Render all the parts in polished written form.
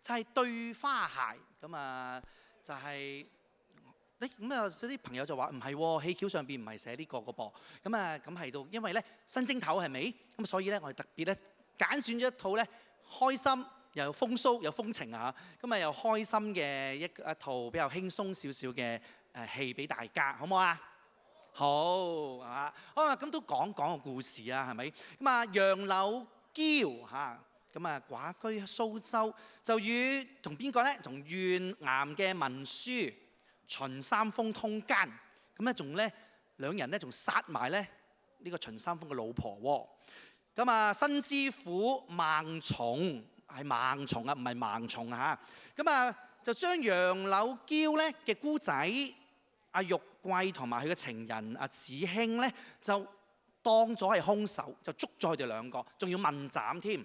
就係對花鞋咁啊，就係咁啊，有啲朋友就話唔係喎，戲橋上邊唔係寫呢個嘅噃。咁啊，咁係到，因為咧新正頭係咪？咁所以咧，我哋特別咧揀選咗一套咧開心又風騷又風情啊，咁啊又開心嘅一套比較輕鬆少少嘅戲俾大家，好唔好啊？好啊，好啊，咁都講個故事啊，係咪？咁啊，楊柳嬌嚇，咁啊寡居蘇州，就與同邊個咧？同縣岩嘅文書秦三豐通奸，咁咧仲咧兩人咧仲殺埋咧呢個秦三豐嘅老婆喎。咁啊，新知府孟松係孟松啊，唔係盲從啊嚇。咁啊，就將楊柳嬌咧嘅姑仔阿玉桂同埋佢嘅情人阿子興咧，就當咗係兇手，就捉咗佢哋兩個，仲要問斬添。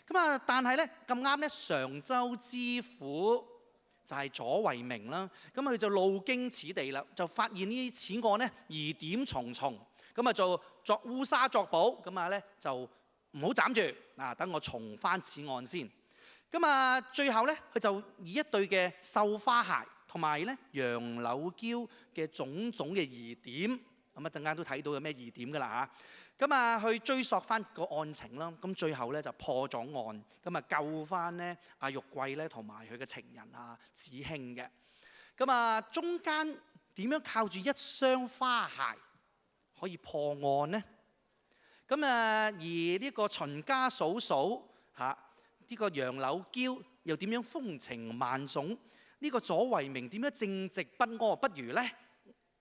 咁啊，但係咧咁啱咧，常州知府就係左為明啦，咁佢就路經此地啦，就發現呢此案咧疑點重重，咁啊就作烏紗作保，咁啊咧就唔好斬住，等我重翻此案先。咁啊，最後咧佢就以一對嘅繡花鞋同埋咧楊柳嬌嘅種種嘅疑點，咁一陣間都睇到有咩疑點㗎啦嚇。咁啊，去追溯翻個案情啦。咁最後咧就破咗案，咁啊救翻咧阿玉桂咧同埋佢嘅情人啊子興嘅。咁啊，中間點樣靠住一雙花鞋可以破案呢？咁啊，而呢個秦家嫂嫂嚇呢個楊柳嬌又點樣風情萬種？呢個左為明點樣正直不阿？不如咧，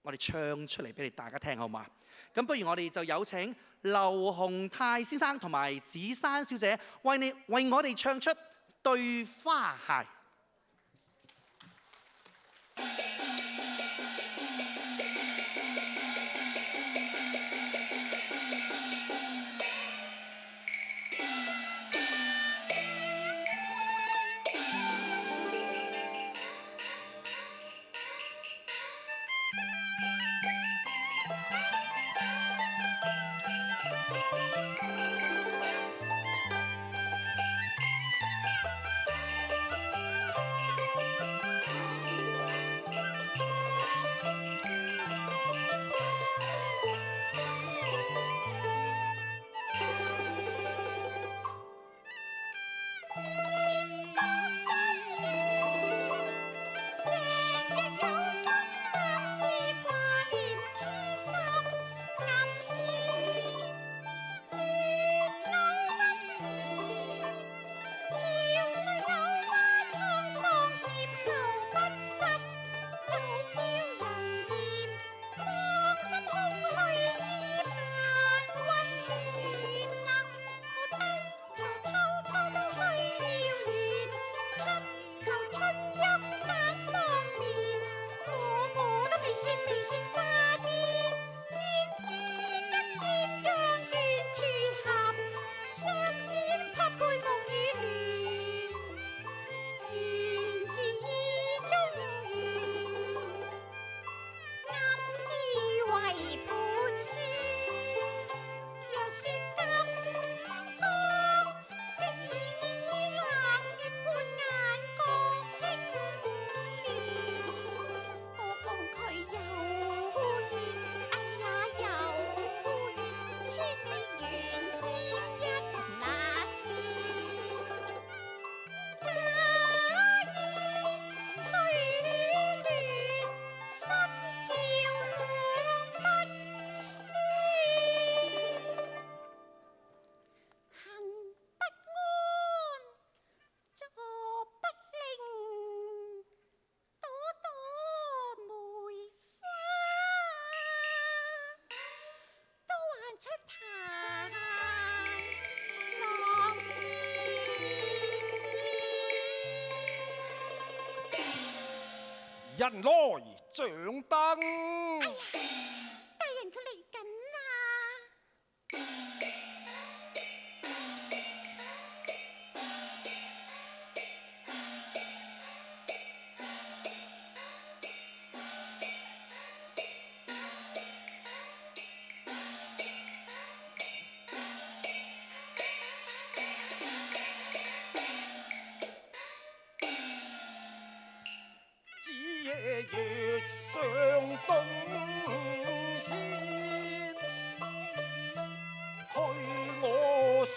我哋唱出嚟俾你大家聽好嘛？咁不如我哋就有請劉洪泰先生同埋子珊小姐為我哋唱出對花鞋。人來掌燈。大人佢嚟緊啦！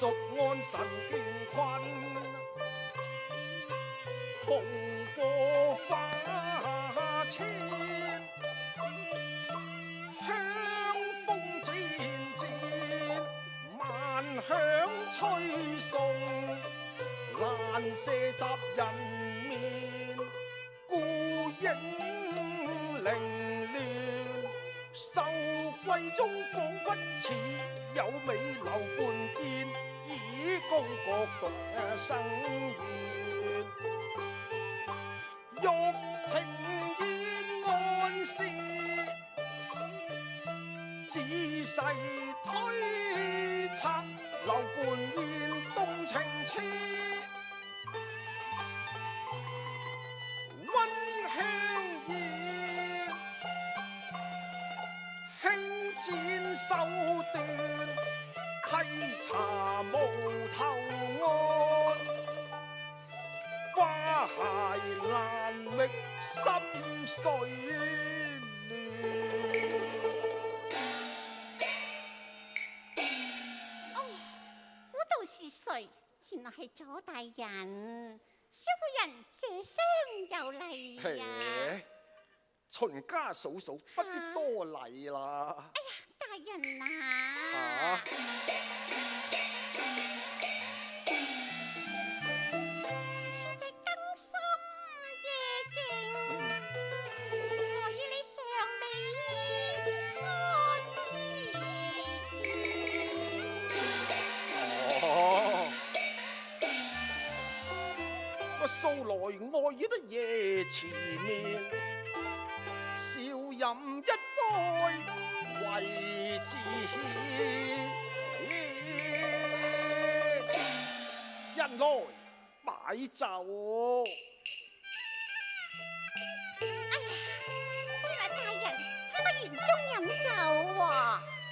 屬安神眷困，紅過花千，香風漸漸，萬響吹送，難捨十人面，孤影零亂，秀閨中彷彿似有美樓半肩，以高閣獨生緣。玉庭燕安時，仔細推測樓半燕動情痴，溫馨意，輕剪手段，稽查無頭案，花鞋難覓心碎亂。估到是誰？原來係左大人。蕭夫人，謝商有禮呀！秦家嫂嫂不必多禮啦。哎呀，大人啊！此際更深夜靜，何以你尚未安哦，我素來愛得夜纏綿，笑飲一杯為自獻。人來擺酒。原來大人喺我園中飲酒喎，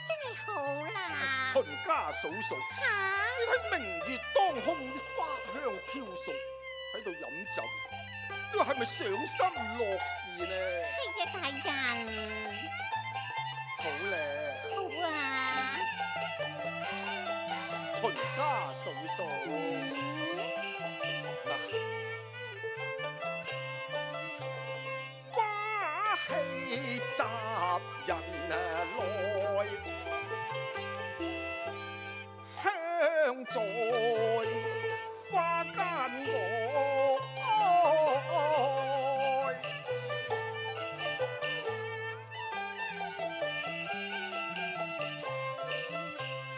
真係好啦。秦家嫂嫂，嚇！你喺明月當空，花香飄送，喺度飲酒，呢個係咪賞心樂事呢？係啊，大人。好咧，好啊。秦家嫂嫂，嗱，花氣襲人來，香在花間我。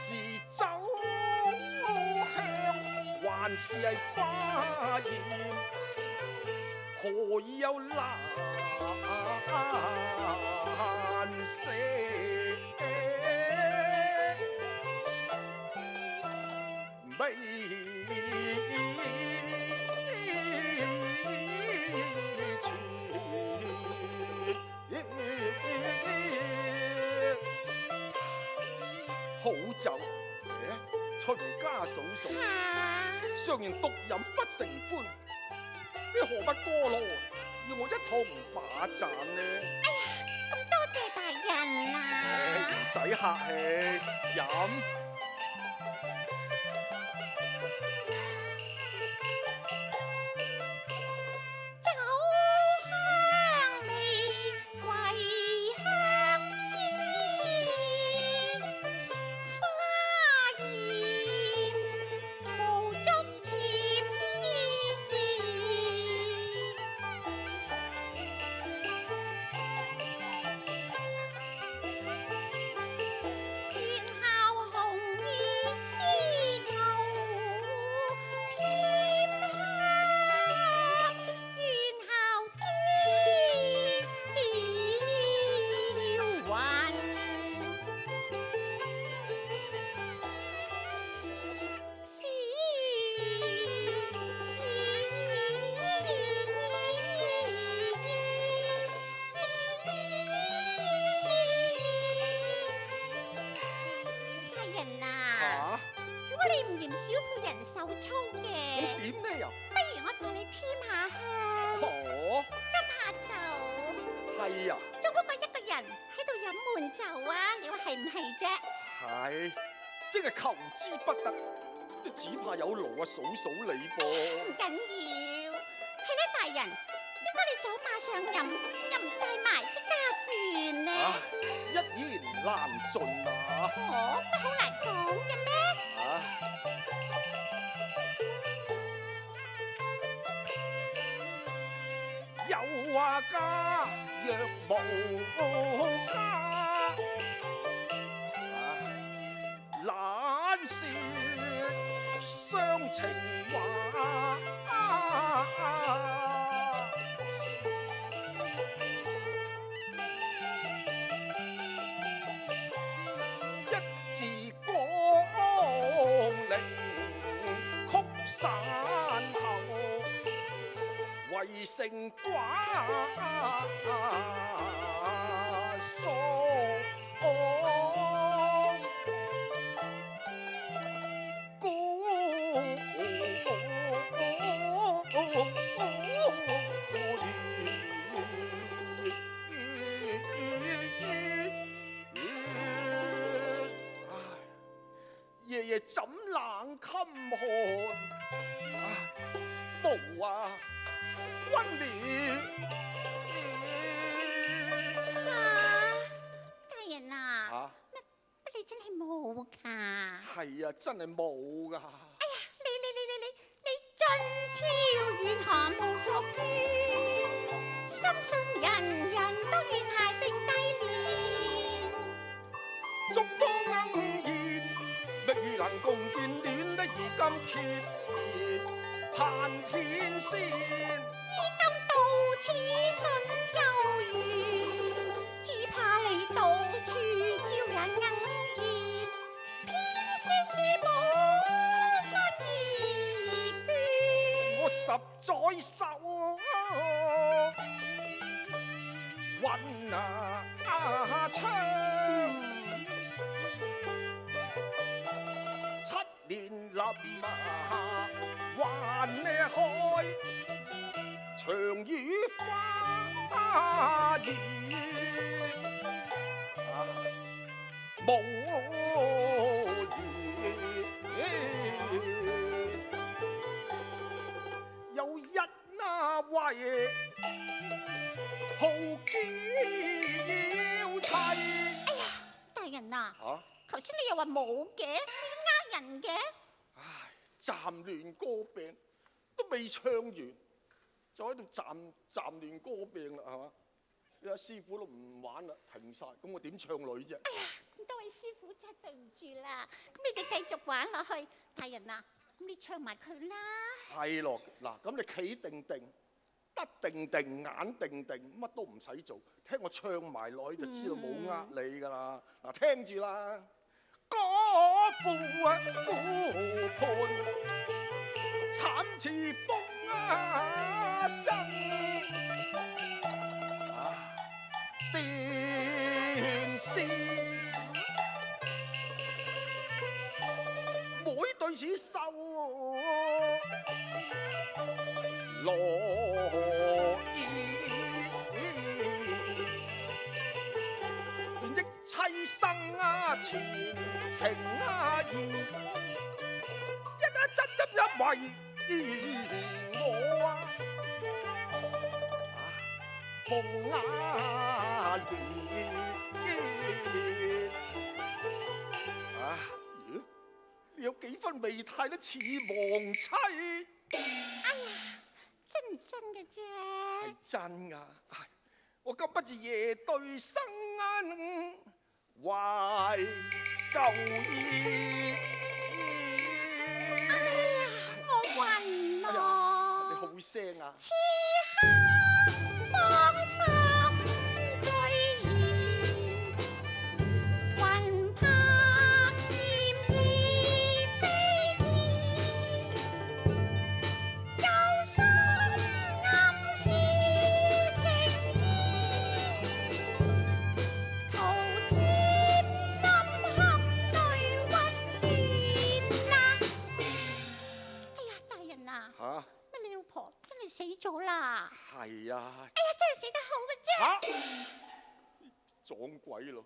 是酒香還是係花艷？何以有難捨？好酒，秦家嫂嫂，常言獨飲不成歡，你何不過來，要我一同把盞呢？哎呀，咁多謝大人啦！唔使客氣，飲。手粗嘅，我點呢又？不如我同你添下香，哦，斟下酒。係啊，做乜我一個人喺度飲悶酒啊？你話係唔係啫？係，即係求之不得。都只怕有勞啊嫂嫂你噃。唔緊要，係咧，大人，點解你走馬上任，又唔帶埋啲家眷呢？一言難盡啊！哦，乜好難講嘅咩？有話家若無家，懶說傷情話。一字光陵曲山頭，為城寡所夜夜怎冷襟寒？無啊溫了。大人啊，乜你真係冇㗎？係啊，真係冇㗎。哎呀，你俊俏遠航無所願，深信人人都願係並蒂蓮。燭光鶯燕，未能共見戀得而今決盼天仙。衣金到此信幽怨，只怕你到處招人哽咽，偏說是無分意倦。我實在受暈槍，7年臨還開，長與花兒無言。有一那為好嬌妻。哎呀，大人啊，頭先你又話冇嘅，你呃人嘅。唉，暫亂歌病都未唱完，就喺度暫亂歌病啦，係嘛？你阿師傅都唔玩啦，停晒，咁我點唱女啫？哎呀，咁多位師傅真係對唔住啦，咁你哋繼續玩落去。大人啊，咁你唱埋佢啦。係咯，嗱，咁你企定定，得定定，眼定定，乜都唔使做，聽我唱埋落去就知道冇呃你噶啦。嗱，聽住啦，嗰副啊孤盤，慘似風箏，電視每對此手羅意，連憶妻生前情意，一真一為我紅顏戀。你有幾分媚態都似亡妻。哎呀，真唔真嘅啫？係真噶，我今不如夜對生懷舊意。哎呀，我暈咯！你好聲啊！此刻芳心醉現，魂魄漸已飛天，憂心暗示情意，徒添深刻對溫暖啦。哎呀，大人啊！嚇？乜你老婆真係死咗啦？係啊！哎呀，真係死得好嘅啫！撞鬼咯！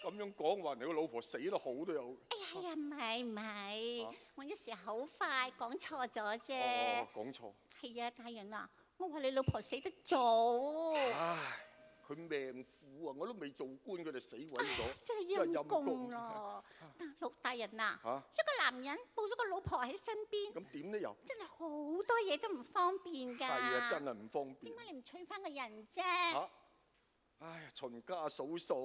咁樣講話，你個老婆死得好都有。哎呀，呀，唔係，我一時好快講錯咗啫。哦，講錯。係啊，大人啊，我話你老婆死得早。唉，佢命苦啊，我都未做官，佢哋死鬼咗，真係陰公咯。大人啊，一個男人冇咗個老婆喺身邊，咁點呢又？真係好多嘢都唔方便㗎。係啊，真係唔方便。點解你唔娶翻個人啫？唉，秦家嫂嫂，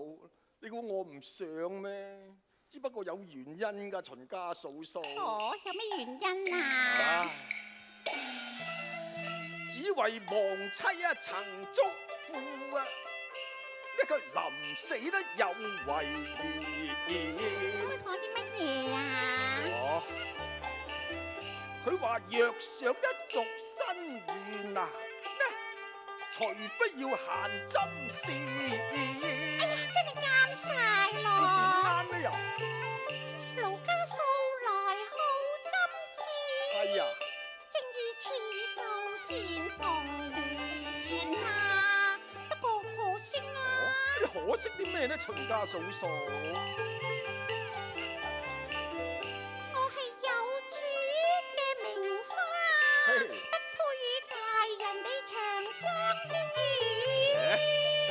你估我唔想咩？只不過有原因㗎，秦家嫂嫂。哦，有咩原因啊？只為亡妻曾囑咐啊，呢佢臨死都有遺言。講啲乜嘢啊？佢話若想一續新緣啊，除非要限針線。哎呀，真係啱晒咯！啱咩又？奴家素來好針黹。係啊。正義刺繡善逢戀啊，不過可惜啊。你可惜啲咩呢？秦家嫂嫂。我係有主嘅名花，不配大人你長相戀。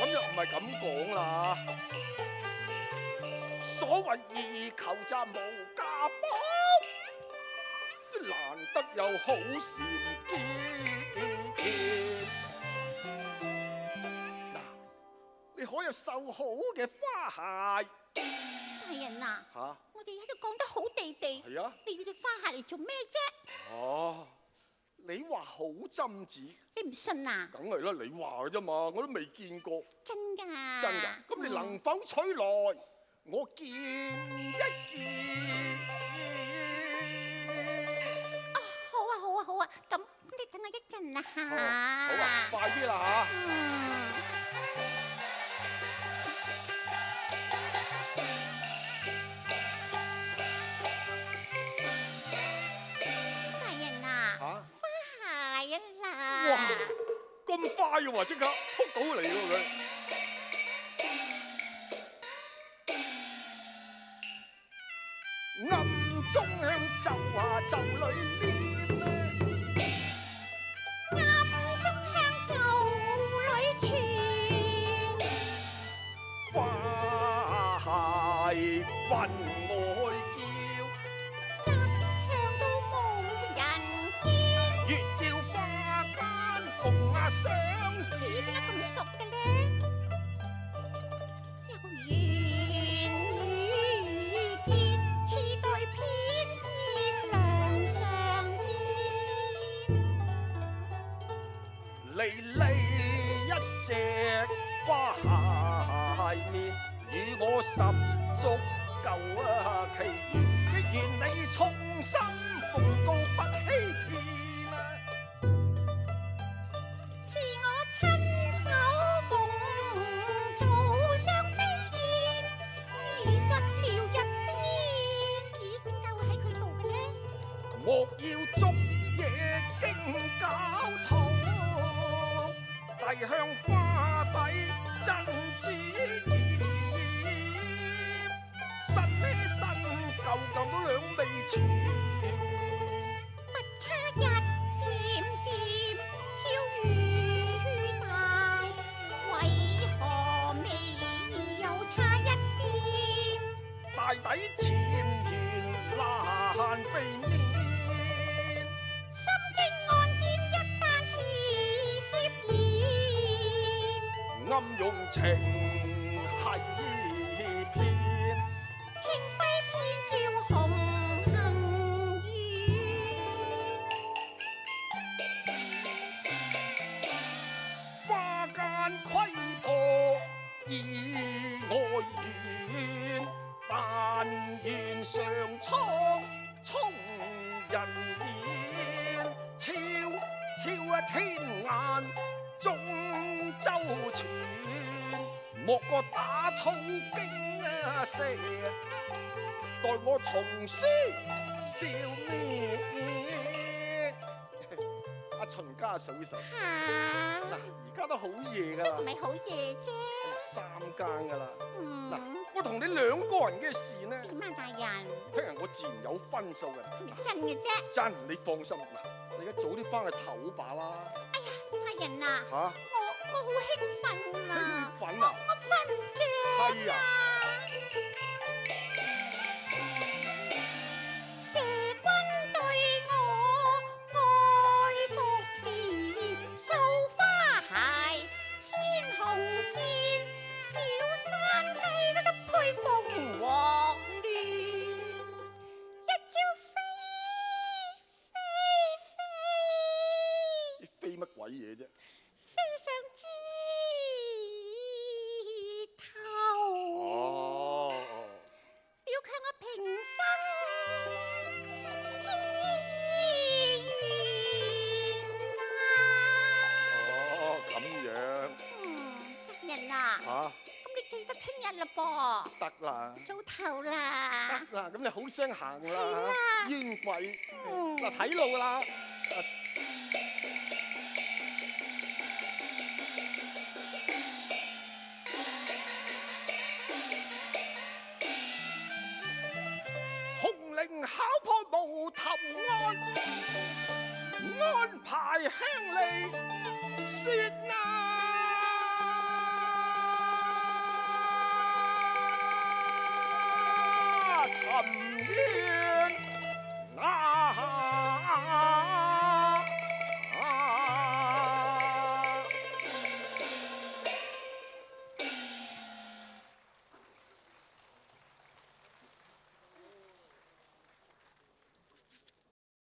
咁又唔係咁講啦。所謂二求就無家寶，難得有好禪見。嗱，你可有繡好嘅花鞋？大人啊，嚇！我哋喺度講得好地地，係啊，你要對花鞋嚟做咩啫？哦，你話好針子，你唔信啊？梗係啦，你話嘅啫嘛，我都未見過。真㗎？真㗎？咁你能否取來？我見一見。好啊，咁你等我一陣啦嚇。好啊，快啲啦嚇。大人啊，花鞋啊啦！哇，咁快嘅喎，即刻撲到嚟喎佢。暗中向袖下袖裏念，暗中向袖裏傳，花鞋分外嬌，香都冇人見。月照花間共相咦，點解咁熟嘅咧？有緣遇見，似對翩翩兩相牽。離離一隻花鞋面，與我十足夠奇緣，亦願你衷心奉告不欺騙啊！是我親手縫做雙飛燕，已失了一邊。咦，點解會喺佢度嘅咧？莫要捉野經搞圖，遞向花底真旨意，新呢新舊舊都兩味似。不差一點點，小雨大，為何未有差一點？大抵前緣難避免，心經案件一旦是涉嫌，暗用情係騙。情非偏叫紅杏園。花間窺破意外緣，但願上蒼充人言，悄悄天眼中周全，莫個打草驚蛇，待我重施笑面。阿秦家嫂嫂，嗱，而家都好夜噶啦唔。係好夜啫。3更噶啦，嗱，我我同你兩個人嘅事呢？點啊，大人？聽日我自然有分數嘅。係咪真嘅啫？真，你放心嗱，你而家早啲翻去唞把啦。大人啊，嚇？我好興奮啊！興奮啊！我瞓唔着係啊！謝君對我愛福田，繡花鞋牽紅線，小山雞都得配鳳凰亂，一朝飛飛飛，你飛乜鬼嘢啫？飛上枝頭。哦，要強我平生之願啊！咁樣。家人啊，嚇？咁你記得聽日啦噃，得啦。早唞啦。得啦，咁你好聲行啦係啦嚇，冤鬼。嗱，睇路啦。紅綾考破無頭案，安排鄉里説啊！